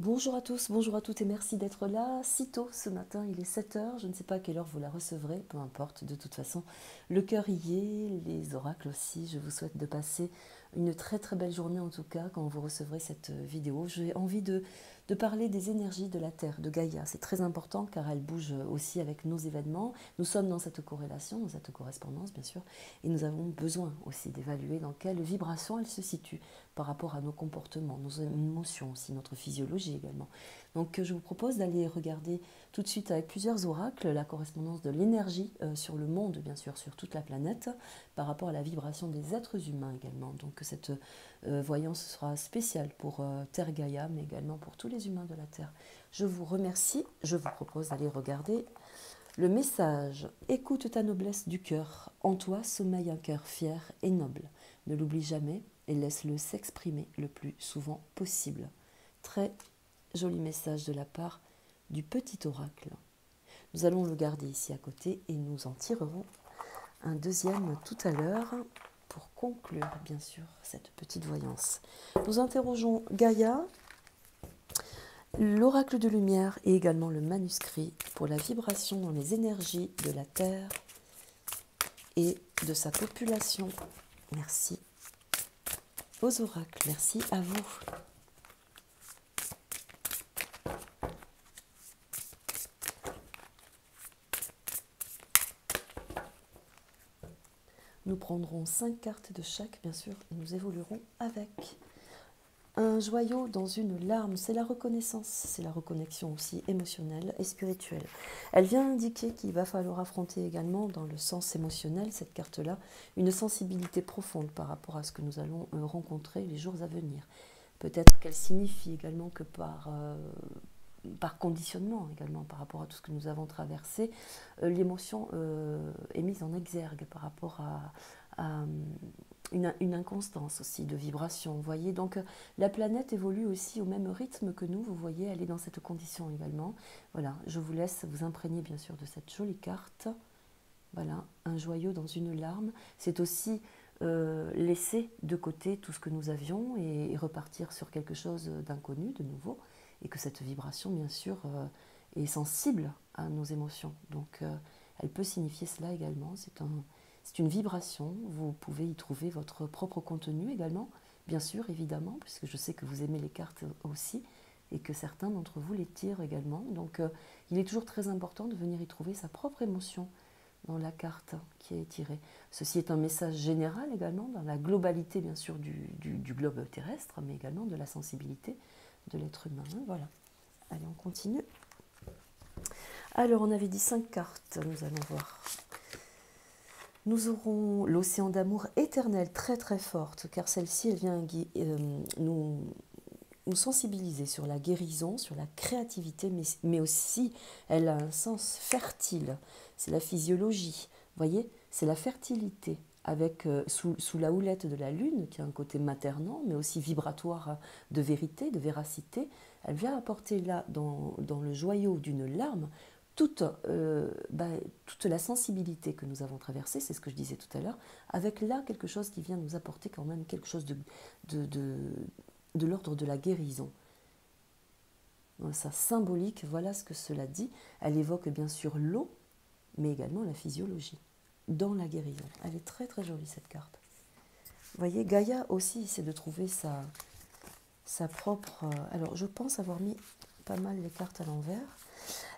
Bonjour à tous, bonjour à toutes et merci d'être là. Si tôt ce matin, il est 7 heures, je ne sais pas à quelle heure vous la recevrez, peu importe, de toute façon, le cœur y est, les oracles aussi. Je vous souhaite de passer une très très belle journée en tout cas quand vous recevrez cette vidéo. J'ai envie de parler des énergies de la Terre, de Gaïa. C'est très important car elle bouge aussi avec nos événements. Nous sommes dans cette corrélation, dans cette correspondance bien sûr, et nous avons besoin aussi d'évaluer dans quelle vibration elle se situe par rapport à nos comportements, nos émotions aussi, notre physiologie également. Donc je vous propose d'aller regarder tout de suite avec plusieurs oracles la correspondance de l'énergie sur le monde, bien sûr, sur toute la planète, par rapport à la vibration des êtres humains également. Donc cette voyance sera spéciale pour Terre Gaïa, mais également pour tous les humains de la Terre. Je vous remercie, je vous propose d'aller regarder le message. Écoute ta noblesse du cœur. En toi sommeille un cœur fier et noble. Ne l'oublie jamais et laisse-le s'exprimer le plus souvent possible. Très joli message de la part du petit oracle. Nous allons le garder ici à côté et nous en tirerons un deuxième tout à l'heure pour conclure bien sûr cette petite voyance. Nous interrogeons Gaïa, l'oracle de lumière et également le manuscrit pour la vibration dans les énergies de la Terre et de sa population. Merci aux oracles, merci à vous. Nous prendrons 5 cartes de chaque, bien sûr, et nous évoluerons avec. Un joyau dans une larme, c'est la reconnaissance, c'est la reconnexion aussi émotionnelle et spirituelle. Elle vient indiquer qu'il va falloir affronter également, dans le sens émotionnel, cette carte-là, une sensibilité profonde par rapport à ce que nous allons rencontrer les jours à venir. Peut-être qu'elle signifie également que par conditionnement également par rapport à tout ce que nous avons traversé, l'émotion est mise en exergue par rapport à une inconstance aussi de vibration. Vous voyez, donc la planète évolue aussi au même rythme que nous. Vous voyez, elle est dans cette condition également. Voilà, je vous laisse vous imprégner bien sûr de cette jolie carte. Voilà, un joyau dans une larme. C'est aussi laisser de côté tout ce que nous avions et repartir sur quelque chose d'inconnu, de nouveau, et que cette vibration, bien sûr, est sensible à nos émotions. Donc, elle peut signifier cela également. C'est une vibration. Vous pouvez y trouver votre propre contenu également, bien sûr, évidemment, puisque je sais que vous aimez les cartes aussi, et que certains d'entre vous les tirent également. Donc, il est toujours très important de venir y trouver sa propre émotion dans la carte qui est tirée. Ceci est un message général également, dans la globalité bien sûr du globe terrestre, mais également de la sensibilité de l'être humain. Voilà. Allez, on continue. Alors, on avait dit 5 cartes, nous allons voir. Nous aurons l'océan d'amour éternel, très très forte, car celle-ci, elle vient nous sensibiliser sur la guérison, sur la créativité, mais aussi elle a un sens fertile. C'est la physiologie, vous voyez, c'est la fertilité avec sous la houlette de la lune, qui a un côté maternant, mais aussi vibratoire de vérité, de véracité. Elle vient apporter là, dans le joyau d'une larme, toute, toute la sensibilité que nous avons traversée, c'est ce que je disais tout à l'heure, avec là quelque chose qui vient nous apporter quand même quelque chose de, de, de l'ordre de la guérison. Dans sa symbolique, voilà ce que cela dit. Elle évoque bien sûr l'eau, mais également la physiologie, dans la guérison. Elle est très très jolie cette carte. Vous voyez, Gaïa aussi, c'est de trouver sa propre... Alors, je pense avoir mis pas mal les cartes à l'envers.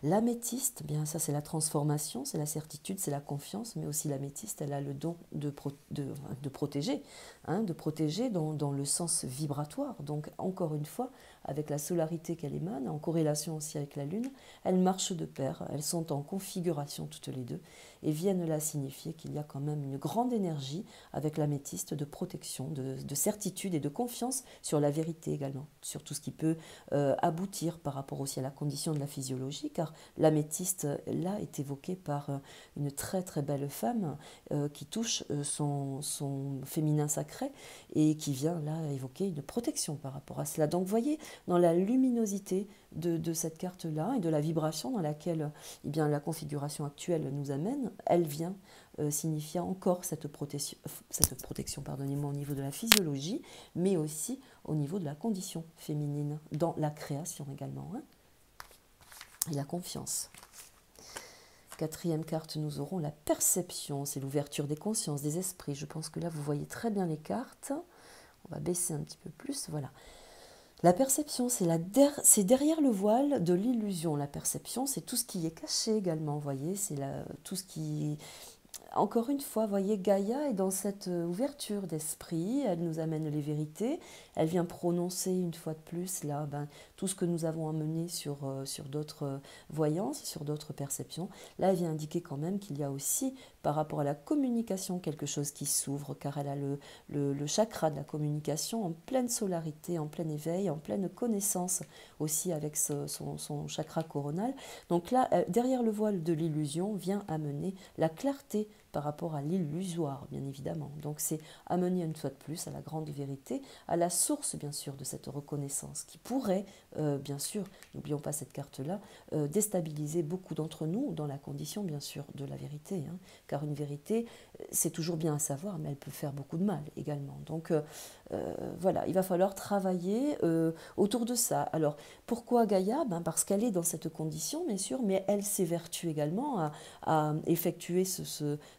L'améthyste, bien ça c'est la transformation, c'est la certitude, c'est la confiance, mais aussi l'améthyste, elle a le don de protéger, de protéger dans le sens vibratoire. Donc encore une fois, avec la solarité qu'elle émane, en corrélation aussi avec la Lune, elles marchent de pair, elles sont en configuration toutes les deux, et viennent là signifier qu'il y a quand même une grande énergie avec l'améthyste de protection, de certitude et de confiance sur la vérité également, sur tout ce qui peut aboutir par rapport aussi à la condition de la physiologie mythologie, car l'améthyste, là, est évoquée par une très très belle femme qui touche son féminin sacré et qui vient là évoquer une protection par rapport à cela. Donc vous voyez, dans la luminosité de cette carte-là et de la vibration dans laquelle eh bien, la configuration actuelle nous amène, elle vient signifier encore cette protection pardonnez-moi, au niveau de la physiologie, mais aussi au niveau de la condition féminine, dans la création également, hein, et la confiance. Quatrième carte, nous aurons la perception, c'est l'ouverture des consciences, des esprits. Je pense que là, vous voyez très bien les cartes. On va baisser un petit peu plus, voilà. La perception, c'est derrière le voile de l'illusion. La perception, c'est tout ce qui est caché également, vous voyez, c'est tout ce qui... Encore une fois, vous voyez, Gaïa est dans cette ouverture d'esprit, elle nous amène les vérités, elle vient prononcer une fois de plus là, tout ce que nous avons amené sur d'autres voyances, sur d'autres perceptions. Là, elle vient indiquer quand même qu'il y a aussi, par rapport à la communication, quelque chose qui s'ouvre, car elle a le chakra de la communication en pleine solarité, en plein éveil, en pleine connaissance aussi avec son chakra coronal. Donc là, derrière le voile de l'illusion, vient amener la clarté par rapport à l'illusoire, bien évidemment. Donc c'est amener une fois de plus à la grande vérité, à la source, bien sûr, de cette reconnaissance qui pourrait, bien sûr, n'oublions pas cette carte-là, déstabiliser beaucoup d'entre nous dans la condition, bien sûr, de la vérité. Hein. Car une vérité, c'est toujours bien à savoir, mais elle peut faire beaucoup de mal également. Donc voilà, il va falloir travailler autour de ça. Alors, pourquoi Gaïa? Parce qu'elle est dans cette condition, bien sûr, mais elle s'évertue également à effectuer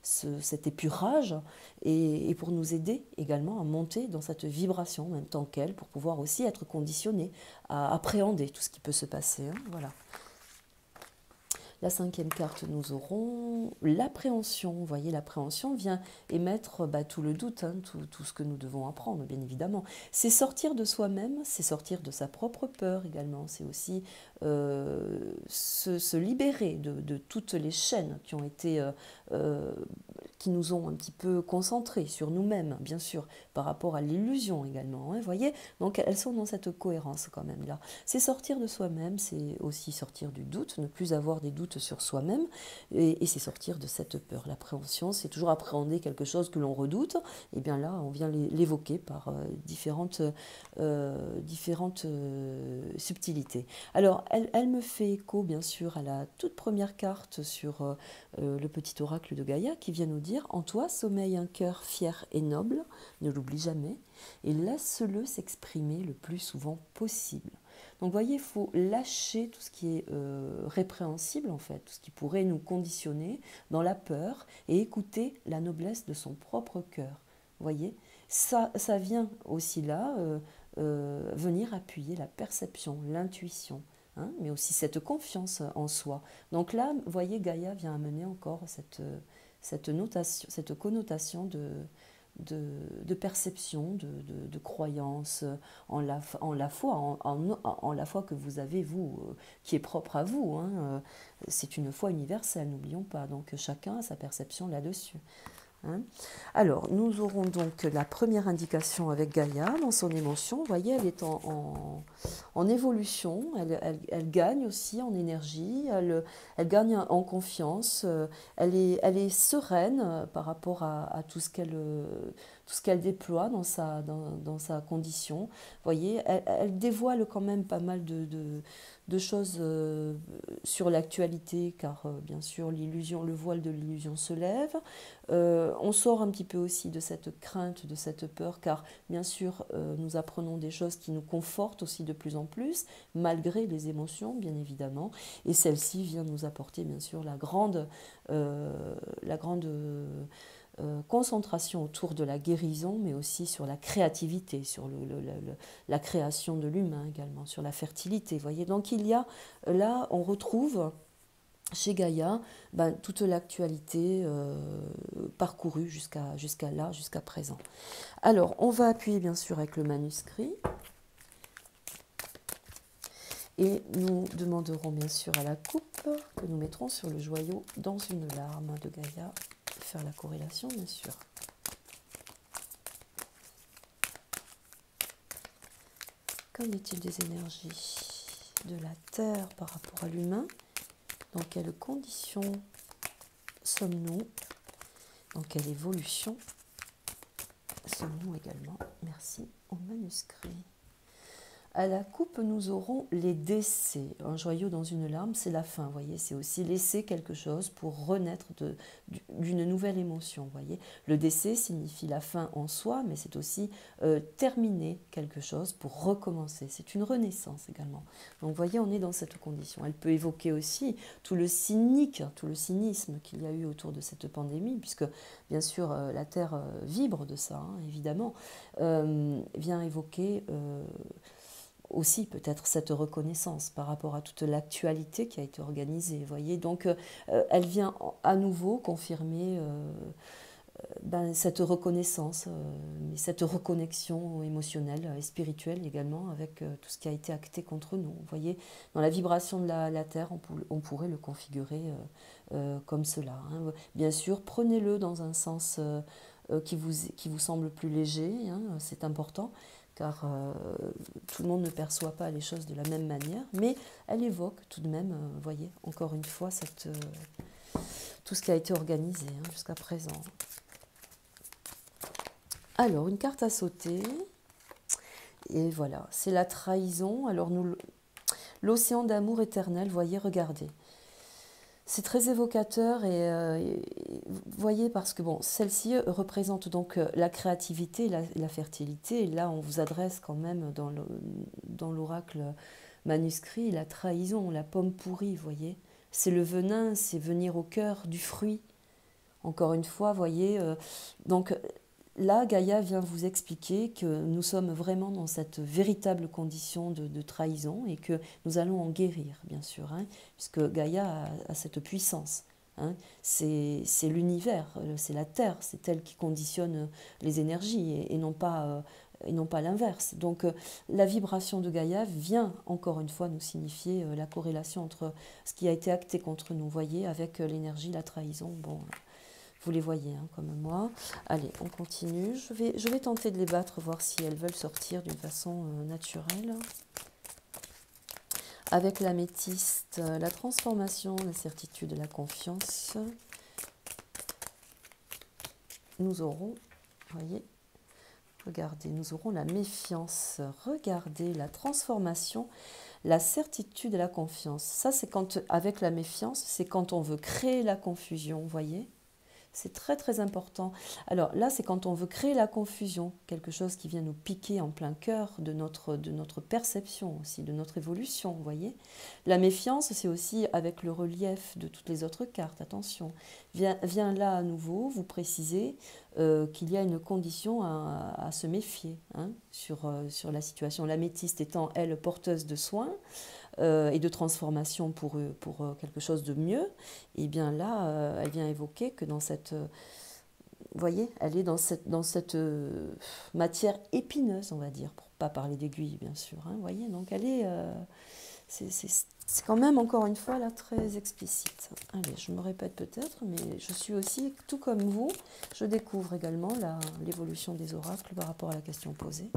cet épurage et pour nous aider également à monter dans cette vibration en même temps qu'elle, pour pouvoir aussi être conditionné à appréhender tout ce qui peut se passer. Hein, voilà. La cinquième carte, nous aurons l'appréhension. Vous voyez, l'appréhension vient émettre tout le doute, hein, tout ce que nous devons apprendre, bien évidemment. C'est sortir de soi-même, c'est sortir de sa propre peur également. C'est aussi se libérer de toutes les chaînes qui ont été, qui nous ont un petit peu concentrés sur nous-mêmes, bien sûr, par rapport à l'illusion également. Hein, vous voyez, donc elles sont dans cette cohérence quand même là. C'est sortir de soi-même, c'est aussi sortir du doute, ne plus avoir des doutes sur soi-même, et c'est sortir de cette peur. L'appréhension, c'est toujours appréhender quelque chose que l'on redoute, et bien là, on vient l'évoquer par différentes subtilités. Alors, elle me fait écho, bien sûr, à la toute première carte sur le petit oracle de Gaïa, qui vient nous dire « En toi sommeille un cœur fier et noble, ne l'oublie jamais, et laisse-le s'exprimer le plus souvent possible. » Donc, vous voyez, il faut lâcher tout ce qui est répréhensible, en fait, tout ce qui pourrait nous conditionner dans la peur et écouter la noblesse de son propre cœur. Vous voyez, ça vient aussi là venir appuyer la perception, l'intuition, hein, mais aussi cette confiance en soi. Donc là, vous voyez, Gaïa vient amener encore cette connotation de perception, de croyance en la foi, en la foi que vous avez, vous, qui est propre à vous. Hein. C'est une foi universelle, n'oublions pas. Donc chacun a sa perception là-dessus. Hein. Alors, nous aurons donc la première indication avec Gaïa dans son émotion. Vous voyez, elle est en évolution, elle gagne aussi en énergie, elle gagne en confiance, elle est sereine par rapport à tout ce qu'elle déploie dans sa condition. Vous voyez, elle dévoile quand même pas mal de choses sur l'actualité, car bien sûr le voile de l'illusion se lève. On sort un petit peu aussi de cette crainte, de cette peur, car bien sûr nous apprenons des choses qui nous confortent aussi de plus en plus, malgré les émotions bien évidemment, et celle-ci vient nous apporter bien sûr la grande concentration autour de la guérison, mais aussi sur la créativité, sur la création de l'humain également, sur la fertilité. Voyez, donc il y a là, on retrouve chez Gaïa toute l'actualité parcourue jusqu'à là, jusqu'à présent. Alors, on va appuyer bien sûr avec le manuscrit. Et nous demanderons bien sûr à la coupe que nous mettrons sur le joyau dans une larme de Gaïa. Faire la corrélation, bien sûr. Qu'en est-il des énergies de la Terre par rapport à l'humain? Dans quelles conditions sommes-nous? Dans quelle évolution sommes-nous également? Merci au manuscrit. À la coupe, nous aurons les décès. Un joyau dans une larme, c'est la fin, voyez. C'est aussi laisser quelque chose pour renaître d'une nouvelle émotion, voyez. Le décès signifie la fin en soi, mais c'est aussi terminer quelque chose pour recommencer. C'est une renaissance également. Donc, voyez, on est dans cette condition. Elle peut évoquer aussi tout le cynisme qu'il y a eu autour de cette pandémie, puisque, bien sûr, la Terre vibre de ça, hein, évidemment, vient évoquer... aussi peut-être cette reconnaissance par rapport à toute l'actualité qui a été organisée, vous voyez. Donc elle vient à nouveau confirmer cette reconnaissance, mais cette reconnexion émotionnelle et spirituelle également avec tout ce qui a été acté contre nous. Vous voyez, dans la vibration de la Terre, on pourrait le configurer comme cela, hein. Bien sûr, prenez-le dans un sens qui vous semble plus léger, hein, c'est important, car tout le monde ne perçoit pas les choses de la même manière, mais elle évoque tout de même, voyez, encore une fois, tout ce qui a été organisé hein, jusqu'à présent. Alors, une carte à sauter, et voilà, c'est la trahison. Alors, l'océan d'amour éternel, voyez, regardez. C'est très évocateur et voyez, parce que bon, celle-ci représente donc la créativité et la fertilité. Et là, on vous adresse quand même dans l'oracle manuscrit la trahison, la pomme pourrie, voyez. C'est le venin, c'est venir au cœur du fruit. Encore une fois, voyez. Donc là, Gaïa vient vous expliquer que nous sommes vraiment dans cette véritable condition de trahison et que nous allons en guérir, bien sûr, hein, puisque Gaïa a cette puissance. Hein, c'est l'univers, c'est la Terre, c'est elle qui conditionne les énergies et non pas l'inverse. Donc la vibration de Gaïa vient encore une fois nous signifier la corrélation entre ce qui a été acté contre nous, voyez, avec l'énergie, la trahison. Bon, vous les voyez hein, comme moi. Allez, on continue. Je vais tenter de les battre, voir si elles veulent sortir d'une façon naturelle. Avec l'améthyste, la transformation, la certitude, la confiance. Nous aurons, voyez, regardez, nous aurons la méfiance. Regardez, la transformation, la certitude et la confiance. Ça, c'est quand, avec la méfiance, c'est quand on veut créer la confusion, voyez. C'est très très important. Alors là, c'est quand on veut créer la confusion, quelque chose qui vient nous piquer en plein cœur de notre perception aussi, de notre évolution, vous voyez. La méfiance, c'est aussi avec le relief de toutes les autres cartes, attention. Vient là à nouveau vous préciser qu'il y a une condition à se méfier hein, sur la situation. L'améthyste étant, elle, porteuse de soins, et de transformation pour quelque chose de mieux, et bien là, elle vient évoquer que dans cette... vous voyez, elle est dans cette matière épineuse, on va dire, pour ne pas parler d'aiguille, bien sûr. Hein, vous voyez, donc elle est... c'est quand même, encore une fois, là, très explicite. Allez, je me répète peut-être, mais je suis aussi, tout comme vous, je découvre également l'évolution des oracles par rapport à la question posée.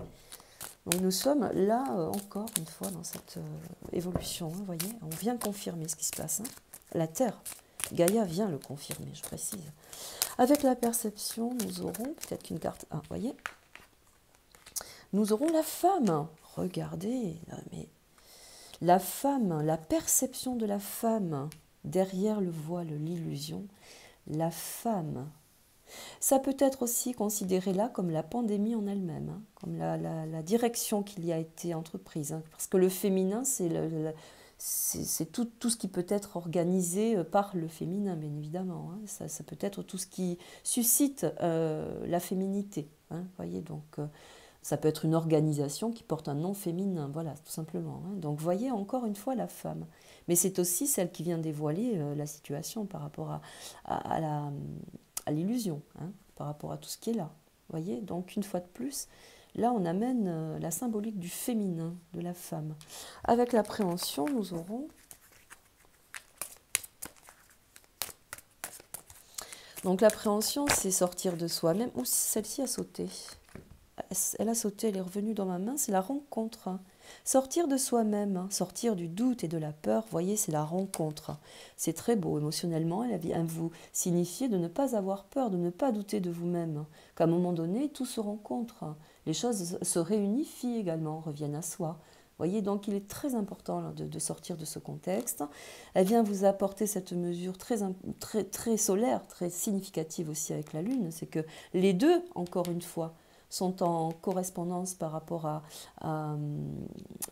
Donc nous sommes là encore une fois dans cette évolution, vous voyez, on vient confirmer ce qui se passe. Hein. La Terre, Gaïa vient le confirmer, je précise. Avec la perception, nous aurons peut-être qu'une carte, vous voyez, nous aurons la femme. Regardez, mais la femme, la perception de la femme, derrière le voile, l'illusion, la femme. Ça peut être aussi considéré là comme la pandémie en elle-même, hein, comme la direction qu'il y a été entreprise. Hein, parce que le féminin, c'est tout ce qui peut être organisé par le féminin, bien évidemment. Hein. Ça peut être tout ce qui suscite la féminité. Hein, voyez, donc ça peut être une organisation qui porte un nom féminin, voilà, tout simplement. Hein. Donc voyez encore une fois la femme. Mais c'est aussi celle qui vient dévoiler la situation par rapport à l'illusion, hein, par rapport à tout ce qui est là. Voyez, donc une fois de plus, là on amène la symbolique du féminin, de la femme. Avec l'appréhension, nous aurons... Donc l'appréhension, c'est sortir de soi-même. Ou celle-ci a sauté. Elle a sauté, elle est revenue dans ma main, c'est la rencontre. Sortir de soi-même, hein, sortir du doute et de la peur, voyez, c'est la rencontre. C'est très beau émotionnellement, elle vient vous signifier de ne pas avoir peur, de ne pas douter de vous-même, qu'à un moment donné, tout se rencontre. Les choses se réunifient également, reviennent à soi. Voyez, donc il est très important là, de sortir de ce contexte. Elle vient vous apporter cette mesure très solaire, très significative aussi avec la Lune. C'est que les deux, encore une fois, sont en correspondance par rapport à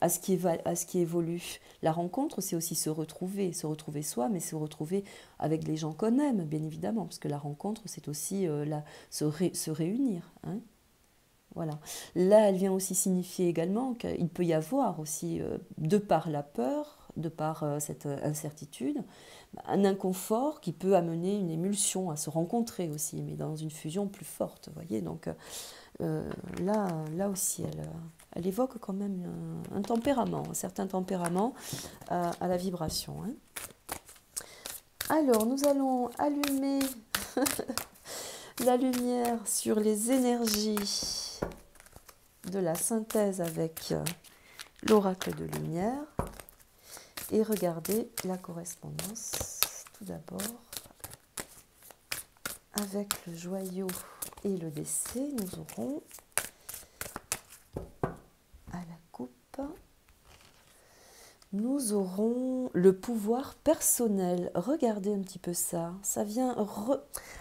ce qui évolue. La rencontre, c'est aussi se retrouver soi, mais se retrouver avec les gens qu'on aime, bien évidemment, parce que la rencontre, c'est aussi se réunir. Hein. Voilà. Là, elle vient aussi signifier également qu'il peut y avoir aussi, de par la peur, de par cette incertitude, un inconfort qui peut amener une émulsion à se rencontrer aussi, mais dans une fusion plus forte. Voyez, donc là aussi, elle évoque quand même un tempérament, un certain tempérament à la vibration. Hein. Alors, nous allons allumer la lumière sur les énergies de la synthèse avec l'oracle de lumière et regarder la correspondance. Tout d'abord, avec le joyau et le décès, nous aurons à la coupe, nous aurons le pouvoir personnel. Regardez un petit peu ça. Ça vient...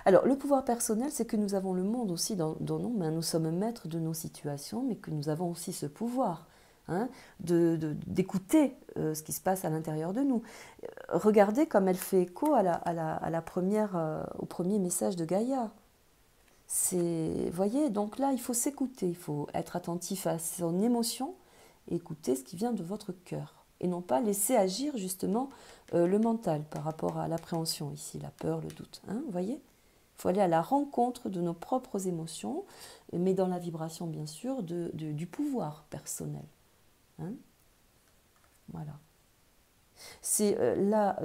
Alors, le pouvoir personnel, c'est que nous avons le monde aussi dans nos mains. Nous sommes maîtres de nos situations, mais que nous avons aussi ce pouvoir hein, d'écouter ce qui se passe à l'intérieur de nous. Regardez comme elle fait écho à la première, au premier message de Gaïa. Voyez, donc là, il faut s'écouter, il faut être attentif à son émotion et écouter ce qui vient de votre cœur. Et non pas laisser agir justement le mental par rapport à l'appréhension ici, la peur, le doute. Hein, vous voyez ? Il faut aller à la rencontre de nos propres émotions, mais dans la vibration bien sûr du pouvoir personnel. Hein, voilà. C'est là,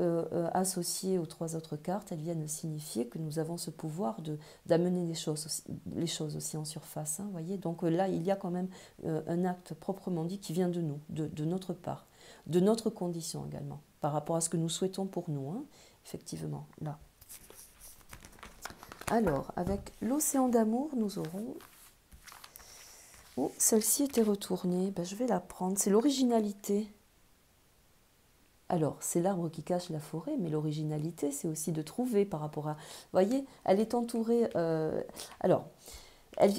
associé aux trois autres cartes, elles viennent signifier que nous avons ce pouvoir d'amener les choses aussi en surface. Hein, voyez. Donc là, il y a quand même un acte proprement dit qui vient de nous, de notre part, de notre condition également, par rapport à ce que nous souhaitons pour nous, hein, effectivement, là. Alors, avec l'océan d'amour, nous aurons... Oh, celle-ci était retournée, ben, je vais la prendre, c'est l'originalité. Alors, c'est l'arbre qui cache la forêt, mais l'originalité, c'est aussi de trouver par rapport à... Vous voyez, elle est entourée... Alors,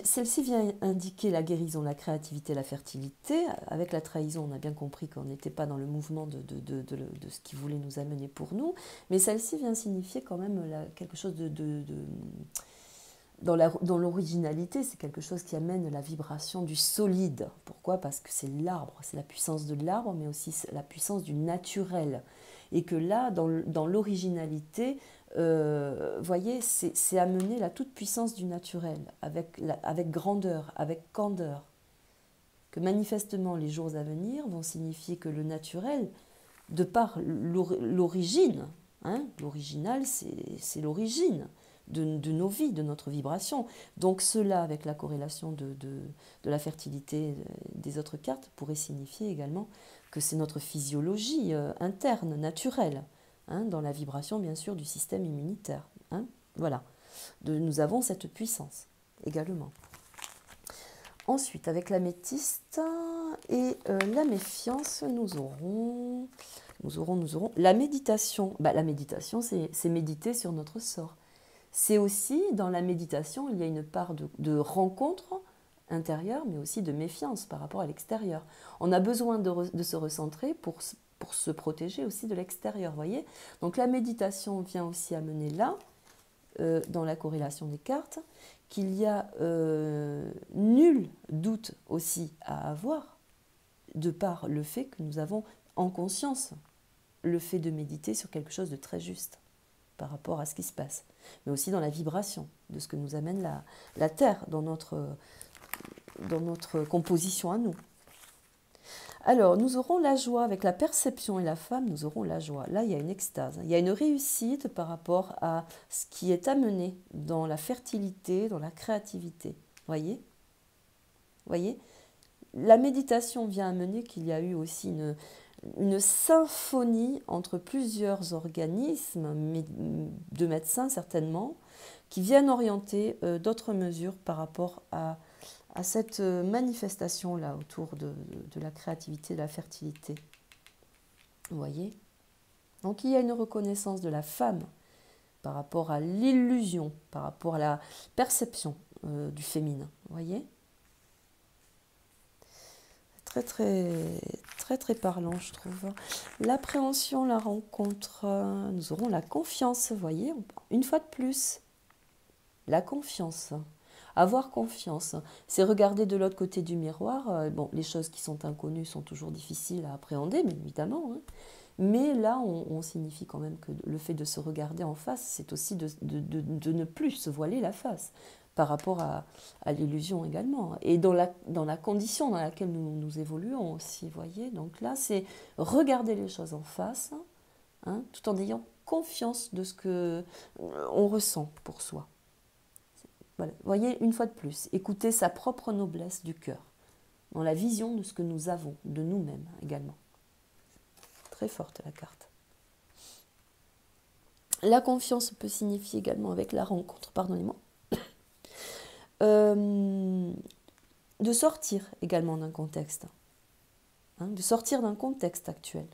celle-ci vient indiquer la guérison, la créativité, la fertilité. Avec la trahison, on a bien compris qu'on n'était pas dans le mouvement de ce qui voulait nous amener pour nous. Mais celle-ci vient signifier quand même quelque chose dans l'originalité, c'est quelque chose qui amène la vibration du solide. Pourquoi ? Parce que c'est l'arbre, c'est la puissance de l'arbre, mais aussi la puissance du naturel. Et que là, dans l'originalité, voyez, c'est amener la toute-puissance du naturel, avec grandeur, avec candeur. Que manifestement, les jours à venir vont signifier que le naturel, de par l'origine, hein, l'original, c'est l'origine de nos vies, de notre vibration. Donc cela, avec la corrélation de la fertilité des autres cartes, pourrait signifier également que c'est notre physiologie interne, naturelle, hein, dans la vibration, bien sûr, du système immunitaire. Hein, voilà. Nous avons cette puissance également. Ensuite, avec l'améthyste et la méfiance, nous aurons la méditation. Bah, la méditation, c'est méditer sur notre sort. C'est aussi, dans la méditation, il y a une part de rencontre intérieure, mais aussi de méfiance par rapport à l'extérieur. On a besoin de se recentrer pour se protéger aussi de l'extérieur, voyez. Donc la méditation vient aussi amener là, dans la corrélation des cartes, qu'il y a nul doute aussi à avoir, de par le fait que nous avons en conscience le fait de méditer sur quelque chose de très juste par rapport à ce qui se passe, mais aussi dans la vibration de ce que nous amène la Terre dans notre composition à nous. Alors, nous aurons la joie, avec la perception et la femme, nous aurons la joie. Là, il y a une extase, il y a une réussite par rapport à ce qui est amené dans la fertilité, dans la créativité. Voyez ? la méditation vient amener qu'il y a eu aussi une symphonie entre plusieurs organismes, de médecins certainement, qui viennent orienter d'autres mesures par rapport à cette manifestation-là autour de la créativité, de la fertilité. Vous voyez? Donc il y a une reconnaissance de la femme par rapport à l'illusion, par rapport à la perception du féminin. Vous voyez? Très, très, très, très parlant, je trouve. L'appréhension, la rencontre, nous aurons la confiance, vous voyez? Une fois de plus, la confiance. Avoir confiance, c'est regarder de l'autre côté du miroir. Bon, les choses qui sont inconnues sont toujours difficiles à appréhender, bien évidemment. Hein. Mais là, on signifie quand même que le fait de se regarder en face, c'est aussi de ne plus se voiler la face par rapport à l'illusion également. Et dans la condition dans laquelle nous évoluons aussi, vous voyez. Donc là, c'est regarder les choses en face, hein, tout en ayant confiance de ce qu'on ressent pour soi. Voilà. Vous voyez, une fois de plus, écouter sa propre noblesse du cœur, dans la vision de ce que nous avons, de nous-mêmes également. Très forte la carte. La confiance peut signifier également avec la rencontre, pardonnez-moi, de sortir également d'un contexte, hein, de sortir d'un contexte actuel.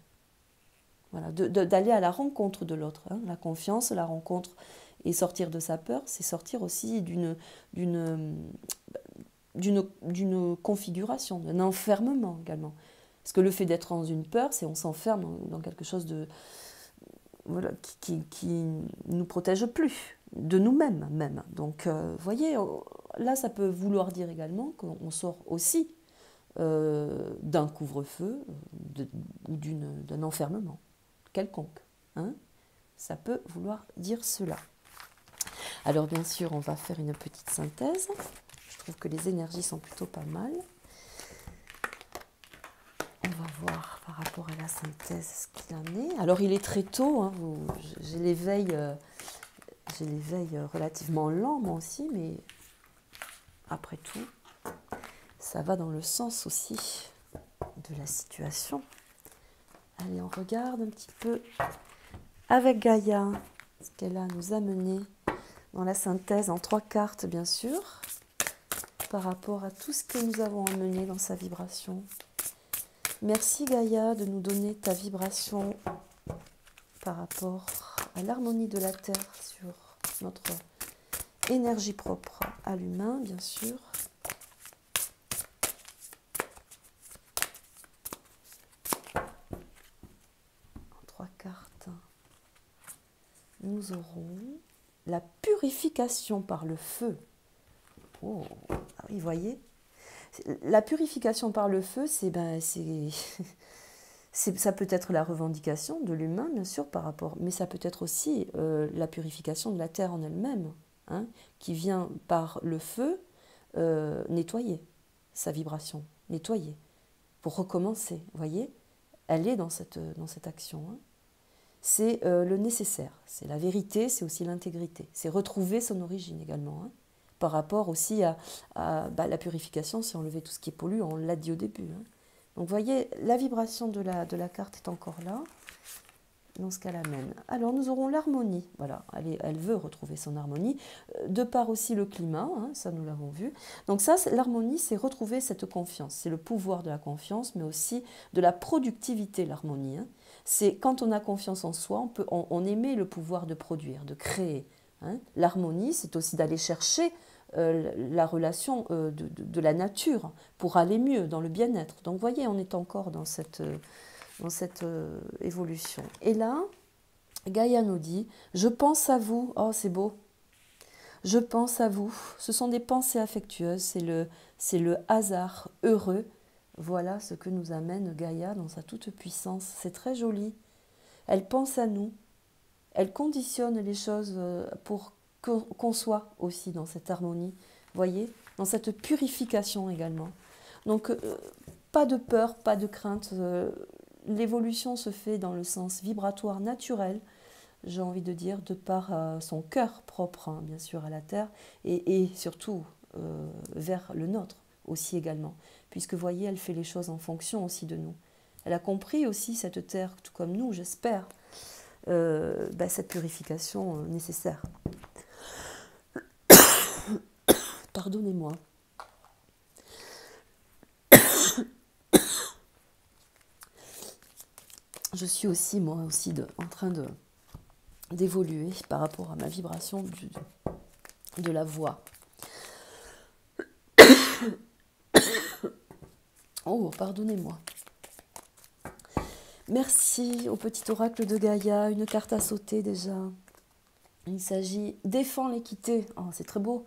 Voilà, d'aller à la rencontre de l'autre. Hein. La confiance, la rencontre et sortir de sa peur, c'est sortir aussi d'une configuration, d'un enfermement également. Parce que le fait d'être dans une peur, c'est on s'enferme dans quelque chose de, voilà, qui nous protège plus, de nous-mêmes même. Donc, vous voyez, là, ça peut vouloir dire également qu'on sort aussi d'un couvre-feu ou d'un enfermement quelconque. Hein. Ça peut vouloir dire cela. Alors, bien sûr, on va faire une petite synthèse. Je trouve que les énergies sont plutôt pas mal. On va voir par rapport à la synthèse ce qu'il en est. Alors, il est très tôt. Hein, j'ai l'éveil relativement lent, moi aussi, mais après tout, ça va dans le sens aussi de la situation. Allez, on regarde un petit peu avec Gaïa ce qu'elle a à nous amener dans la synthèse en 3 cartes, bien sûr, par rapport à tout ce que nous avons amené dans sa vibration. Merci Gaïa de nous donner ta vibration par rapport à l'harmonie de la Terre sur notre énergie propre à l'humain, bien sûr. En 3 cartes, nous aurons la purification par le feu. Oh, ah oui, vous voyez, la purification par le feu, ça peut être la revendication de l'humain, bien sûr, par rapport, mais ça peut être aussi la purification de la terre en elle-même, hein, qui vient par le feu nettoyer sa vibration, nettoyer, pour recommencer. Vous voyez, elle est dans cette action. Hein. C'est le nécessaire, c'est la vérité, c'est aussi l'intégrité, c'est retrouver son origine également. Hein. Par rapport aussi à la purification, c'est enlever tout ce qui est polluant, on l'a dit au début. Hein. Donc vous voyez, la vibration de la carte est encore là, dans ce qu'elle amène. Alors nous aurons l'harmonie, voilà, elle veut retrouver son harmonie, de par aussi le climat, hein, ça nous l'avons vu. Donc ça, l'harmonie, c'est retrouver cette confiance, c'est le pouvoir de la confiance, mais aussi de la productivité, l'harmonie. Hein. C'est quand on a confiance en soi, on émet le pouvoir de produire, de créer. Hein. L'harmonie, c'est aussi d'aller chercher la relation de la nature pour aller mieux dans le bien-être. Donc vous voyez, on est encore dans cette évolution. Et là, Gaïa nous dit, je pense à vous, oh c'est beau, je pense à vous, ce sont des pensées affectueuses, c'est le hasard heureux, voilà ce que nous amène Gaïa dans sa toute puissance, c'est très joli, elle pense à nous, elle conditionne les choses pour qu'on soit aussi dans cette harmonie, voyez, dans cette purification également. Donc, pas de peur, pas de crainte. L'évolution se fait dans le sens vibratoire naturel, j'ai envie de dire, de par son cœur propre, hein, bien sûr, à la Terre, et surtout vers le nôtre, aussi également, puisque vous voyez, elle fait les choses en fonction aussi de nous. Elle a compris aussi cette terre, tout comme nous, j'espère, cette purification nécessaire. Pardonnez-moi. Je suis aussi, moi aussi, en train d'évoluer par rapport à ma vibration de la voix. Oh, pardonnez-moi. Merci au petit oracle de Gaïa, une carte à sauter déjà. Il s'agit défend l'équité, oh, c'est très beau.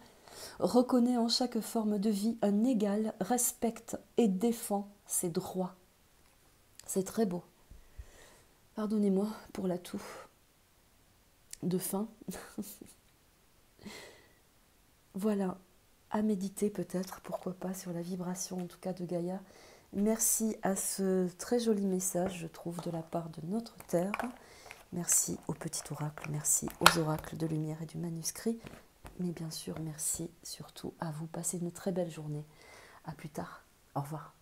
Reconnaît en chaque forme de vie un égal, respecte et défend ses droits. C'est très beau. Pardonnez-moi pour la toux de fin. Voilà, à méditer peut-être, pourquoi pas, sur la vibration en tout cas de Gaïa. Merci à ce très joli message, je trouve, de la part de notre Terre. Merci au petit oracle, merci aux oracles de lumière et du manuscrit. Mais bien sûr, merci surtout à vous. Passez une très belle journée. À plus tard. Au revoir.